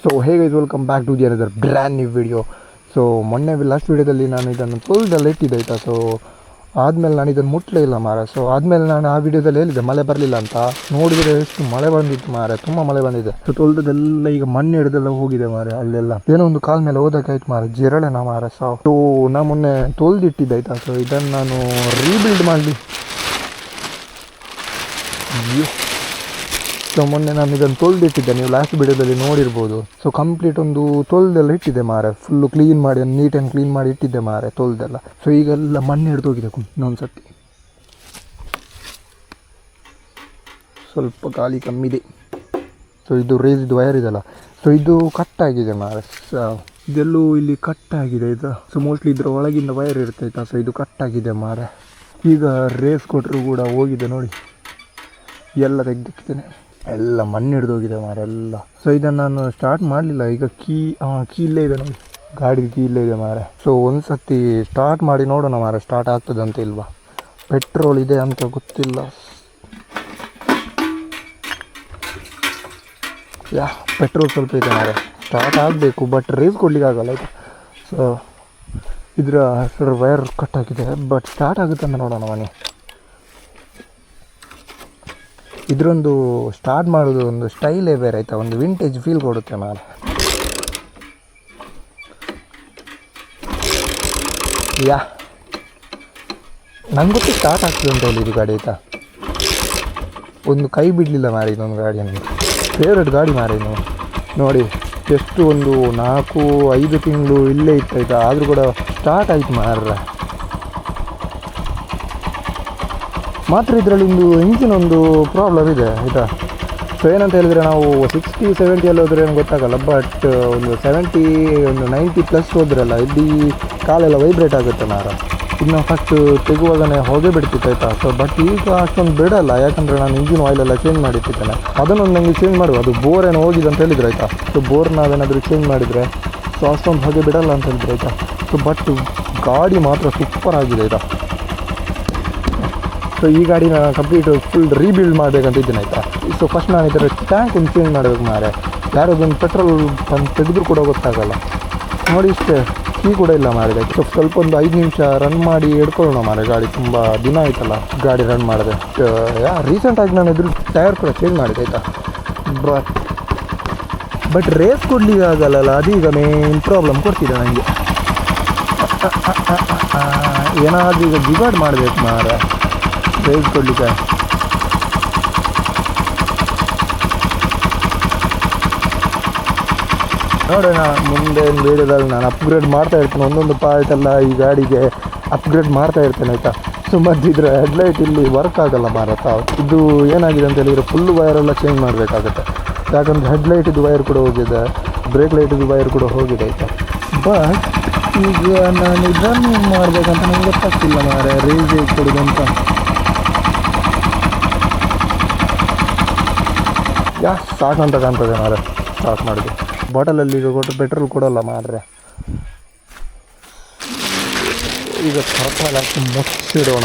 So ಹೇಗೆ welcome back to the another brand new video. So ಮೊನ್ನೆ last ವಿಡಿಯೋದಲ್ಲಿ ನಾನು ಇದನ್ನು ತೊಳೆದೆಲ್ಲ ಇಟ್ಟಿದ್ದೆ ಆಯಿತಾ. ಸೊ ಆದಮೇಲೆ ನಾನು ಇದನ್ನು ಮುಟ್ಟಲೇ ಇಲ್ಲ ಮಾರೆ. ಸೊ ಆದಮೇಲೆ ನಾನು ಆ ವಿಡಿಯೋದಲ್ಲಿ ಹೇಳಿದ್ದೆ ಮಳೆ ಬರಲಿಲ್ಲ ಅಂತ. ನೋಡಿದರೆ ಎಷ್ಟು ಮಳೆ ಬಂದಿತ್ತು ಮಾರೆ, ತುಂಬ ಮಳೆ ಬಂದಿದೆ. ಸೊ ತೊಳೆದೆಲ್ಲ ಈಗ ಮಣ್ಣು ಹಿಡಿದೆಲ್ಲ ಹೋಗಿದೆ ಮಾರೆ. ಅಲ್ಲೆಲ್ಲ ಏನೋ ಒಂದು ಕಾಲ ಮೇಲೆ ಓದೋಕ್ಕಾಯ್ತು ಮಾರೆ, ಜಿರಳೆನ ಮಾರೆ. ಸೊ ನಾ ಮೊನ್ನೆ ತೊಳೆದಿಟ್ಟಿದ್ದೆ ಆಯಿತಾ. ಸೊ ಇದನ್ನು ನಾನು ರೀಬಿಲ್ಡ್ ಮಾಡಲಿ. ಸೊ ಮೊನ್ನೆ ನಾನು ಇದನ್ನು ತೊಳೆದಿಟ್ಟಿದ್ದೆ, ನೀವು ಲಾಸ್ಟ್ ವಿಡಿಯೋದಲ್ಲಿ ನೋಡಿರ್ಬೋದು. ಸೊ ಕಂಪ್ಲೀಟ್ ಒಂದು ತೊಳೆದೆಲ್ಲ ಇಟ್ಟಿದ್ದೆ ಮಾರೆ, ಫುಲ್ಲು ಕ್ಲೀನ್ ಮಾಡಿ ನೀಟ್ ಆ್ಯಂಡ್ ಕ್ಲೀನ್ ಮಾಡಿ ಇಟ್ಟಿದ್ದೆ ಮಾರೆ ತೊಳೆದೆಲ್ಲ. ಸೊ ಈಗೆಲ್ಲ ಮಣ್ಣು ಹಿಡಿದೋಗಿದೆ ಇನ್ನೊಂದು ಸರ್ತಿ, ಸ್ವಲ್ಪ ಗಾಳಿ ಕಮ್ಮಿದೆ. ಸೊ ಇದು ರೇಸ್ಡ್ ವೈರ್ ಇದೆಲ್ಲ, ಸೊ ಇದು ಕಟ್ಟಾಗಿದೆ ಮಾರೆ. ಇದೆಲ್ಲೂ ಇಲ್ಲಿ ಕಟ್ಟಾಗಿದೆ ಇದು. ಸೊ ಮೋಸ್ಟ್ಲಿ ಇದರ ಒಳಗಿಂದ ವೈರ್ ಇರ್ತೈತಾ. ಸೊ ಇದು ಕಟ್ಟಾಗಿದೆ ಮಾರೆ. ಈಗ ರೇಸ್ ಕೊಟ್ಟರು ಕೂಡ ಹೋಗಿದೆ ನೋಡಿ, ಎಲ್ಲ ತೆಗೆದಿಟ್ಟಿದ್ದೇನೆ, ಎಲ್ಲ ಮಣ್ಣು ಹಿಡಿದೋಗಿದೆ ಮಾರೆ ಎಲ್ಲ. ಸೊ ಇದನ್ನು ನಾನು ಸ್ಟಾರ್ಟ್ ಮಾಡಲಿಲ್ಲ. ಈಗ ಕೀ ಇಲ್ಲೇ ಇದೆ ನೋಡಿ, ಗಾಡಿ ಕೀ ಇಲ್ಲೇ ಇದೆ ಮಾರೆ. ಸೊ ಒಂದು ಸರ್ತಿ ಸ್ಟಾರ್ಟ್ ಮಾಡಿ ನೋಡೋಣ ಮಾರೆ, ಸ್ಟಾರ್ಟ್ ಆಗ್ತದಂತ ಇಲ್ವಾ. ಪೆಟ್ರೋಲ್ ಇದೆ ಅಂತ ಗೊತ್ತಿಲ್ಲ. ಪೆಟ್ರೋಲ್ ಸ್ವಲ್ಪ ಇದೆ ಮಾರೆ, ಸ್ಟಾರ್ಟ್ ಆಗಬೇಕು. ಬಟ್ ರೇಸ್ ಕೊಡ್ಲಿಕ್ಕೆ ಆಗಲ್ಲ ಆಯಿತಾ. ಸೊ ಇದರ ವೈರ್ ಕಟ್ ಆಗಿದೆ, ಬಟ್ ಸ್ಟಾರ್ಟ್ ಆಗುತ್ತೆ ಅಂತ ನೋಡೋಣ ಮನೆ. ಇದರೊಂದು ಸ್ಟಾರ್ಟ್ ಮಾಡೋದು ಒಂದು ಸ್ಟೈಲೇ ಬೇರೆ ಆಯಿತಾ, ಒಂದು ವಿಂಟೇಜ್ ಫೀಲ್ ಕೊಡುತ್ತೆ ಮಾರೆ. ನಂಗೆ ಗೊತ್ತು ಸ್ಟಾರ್ಟ್ ಆಗ್ತದೆ ಅಂತ ಹೇಳಿ ಇದು ಗಾಡಿ ಆಯಿತಾ. ಒಂದು ಕೈ ಬಿಡಲಿಲ್ಲ ಮಾರೆ ಇದೊಂದು ಗಾಡಿ, ನನಗೆ ಫೇವ್ರೆಟ್ ಗಾಡಿ ಮಾರೆ. ನೀವು ನೋಡಿ ಎಷ್ಟು ಒಂದು 4-5 ತಿಂಗಳು ಇಲ್ಲೇ ಇತ್ತಾಯ್ತಾ, ಆದರೂ ಕೂಡ ಸ್ಟಾರ್ಟ್ ಆಯಿತು ಮಾರ್ರೆ. ಮಾತ್ರ ಇದರಲ್ಲಿ ಒಂದು ಇಂಜಿನ್ ಒಂದು ಪ್ರಾಬ್ಲಮ್ ಇದೆ ಆಯಿತಾ. ಸೊ ಏನಂತ ಹೇಳಿದರೆ, ನಾವು 60-70 ಹೋದರೆ ಏನು ಗೊತ್ತಾಗಲ್ಲ. ಬಟ್ ಒಂದು 70 ಒಂದು 90 ಪ್ಲಸ್ ಹೋದ್ರಲ್ಲ, ಇಲ್ಲಿ ಕಾಲೆಲ್ಲ ವೈಬ್ರೇಟ್ ಆಗುತ್ತೆ ಮಾರ. ಇನ್ನು ಫಸ್ಟ್ ತೆಗುವಾಗನೇ ಹೊಗೆ ಬಿಡ್ತಿತ್ತು ಆಯಿತಾ. ಸೊ ಬಟ್ ಈಗ ಅಷ್ಟೊಂದು ಬಿಡಲ್ಲ, ಯಾಕಂದರೆ ನಾನು ಇಂಜಿನ್ ಆಯಿಲೆಲ್ಲ ಚೇಂಜ್ ಮಾಡಿಟ್ಟಿದ್ದೇನೆ. ಅದನ್ನೊಂದು ನನಗೆ ಚೇಂಜ್ ಮಾಡುವ, ಅದು ಬೋರ್ ಏನೋ ಹೋಗಿದೆ ಅಂತ ಹೇಳಿದ್ರು ಆಯಿತಾ. ಸೊ ಬೋರ್ ನಾವೇನಾದರೂ ಚೇಂಜ್ ಮಾಡಿದರೆ ಸೊ ಅಷ್ಟೊಂದು ಹೊಗೆ ಬಿಡಲ್ಲ ಅಂತ ಹೇಳಿದ್ರು ಆಯಿತಾ. ಸೊ ಬಟ್ ಗಾಡಿ ಮಾತ್ರ ಸೂಪರ್ ಆಗಿದೆ ಆಯಿತಾ. ಸೊ ಈ ಗಾಡಿನ ಕಂಪ್ಲೀಟ್ ಫುಲ್ ರೀಬಿಲ್ಡ್ ಮಾಡಬೇಕಂತ ಇದ್ದೇನೆ ಆಯಿತಾ. ಸೊ ಫಸ್ಟ್ ನಾನು ಇದರ ಟ್ಯಾಂಕ್ ಒಂದು ಚೇಂಜ್ ಮಾಡಬೇಕು ಮಾರೆ. ಯಾರೋದೊಂದು ಪೆಟ್ರೋಲ್ ಬಂದು ತೆಗೆದ್ರು ಕೂಡ ಗೊತ್ತಾಗಲ್ಲ ನೋಡಿ. ಇಷ್ಟೇ, ಕೀ ಕೂಡ ಇಲ್ಲ ಮಾರಿದೆ. ಸೊ ಸ್ವಲ್ಪ ಒಂದು 5 ನಿಮಿಷ ರನ್ ಮಾಡಿ ಹಿಡ್ಕೊಳ್ಳೋಣ ಮಾರೆ. ಗಾಡಿ ತುಂಬ ದಿನ ಆಯ್ತಲ್ಲ ಗಾಡಿ ರನ್ ಮಾಡಿದೆ. ರೀಸೆಂಟಾಗಿ ನಾನು ಇದ್ರ ಟೈರ್ ಕೂಡ ಚೇಂಜ್ ಮಾಡಿದೆ ಆಯಿತಾ. ಬಟ್ ರೇಸ್ ಕೊಡ್ಲಿಕ್ಕೆ ಆಗಲ್ಲಲ್ಲ, ಅದೀಗ ಮೇನ್ ಪ್ರಾಬ್ಲಮ್ ಕೊಡ್ತಿದೆ ನನಗೆ. ಏನಾದರೂ ಈಗ ಜಿಗಾಡ್ ಮಾಡಬೇಕು ಮಾರೆ ರೇಸ್ ಕೊಡಲಿಕ್ಕೆ. ನೋಡೋಣ ಮುಂದೆ ಒಂದು ವೀಡಿಯೋದಲ್ಲಿ ನಾನು ಅಪ್ಗ್ರೇಡ್ ಮಾಡ್ತಾ ಇರ್ತೇನೆ. ಒಂದೊಂದು ಪಾರ್ಟ್ ಎಲ್ಲ ಈ ಗಾಡಿಗೆ ಅಪ್ಗ್ರೇಡ್ ಮಾಡ್ತಾ ಇರ್ತೇನೆ ಆಯಿತಾ. ಸೊ ಮತ್ತು ಇದರ ಹೆಡ್ಲೈಟ್ ಇಲ್ಲಿ ವರ್ಕ್ ಆಗಲ್ಲ ಮಾರತ್ತ. ಇದು ಏನಾಗಿದೆ ಅಂತ ಹೇಳಿದರೆ ಫುಲ್ಲು ವೈರೆಲ್ಲ ಚೇಂಜ್ ಮಾಡಬೇಕಾಗುತ್ತೆ. ಯಾಕಂದರೆ ಹೆಡ್ಲೈಟಿದ್ದು ವೈರ್ ಕೂಡ ಹೋಗಿದೆ, ಬ್ರೇಕ್ ಲೈಟಿದ್ದು ವೈರ್ ಕೂಡ ಹೋಗಿದೆ ಆಯಿತಾ. ಬಟ್ ಈಗ ನಾನು ಇದನ್ನು ಮಾಡಬೇಕಂತ ನನಗೆ ಗೊತ್ತಾಗ್ತಿಲ್ಲ ಮಾರೆ, ರೇಸ್ ಹೇಗೆ ಕೊಡೋದಂತ. ಸಾಕಂತ ಕಾಣ್ತದೆ ಮಾರೆ ಸ್ಟಾರ್ಟ್ ಮಾಡಿದೆ. ಬಾಟಲಲ್ಲಿ ಈಗ ಕೊಟ್ಟು ಪೆಟ್ರೋಲ್ ಕೊಡೋಲ್ಲ ಮಾರ್ರೆ. ಈಗ ಪರ್ಪಲ್ ಹಾಕಿ ಮುಚ್ಚಿಡೋಣ.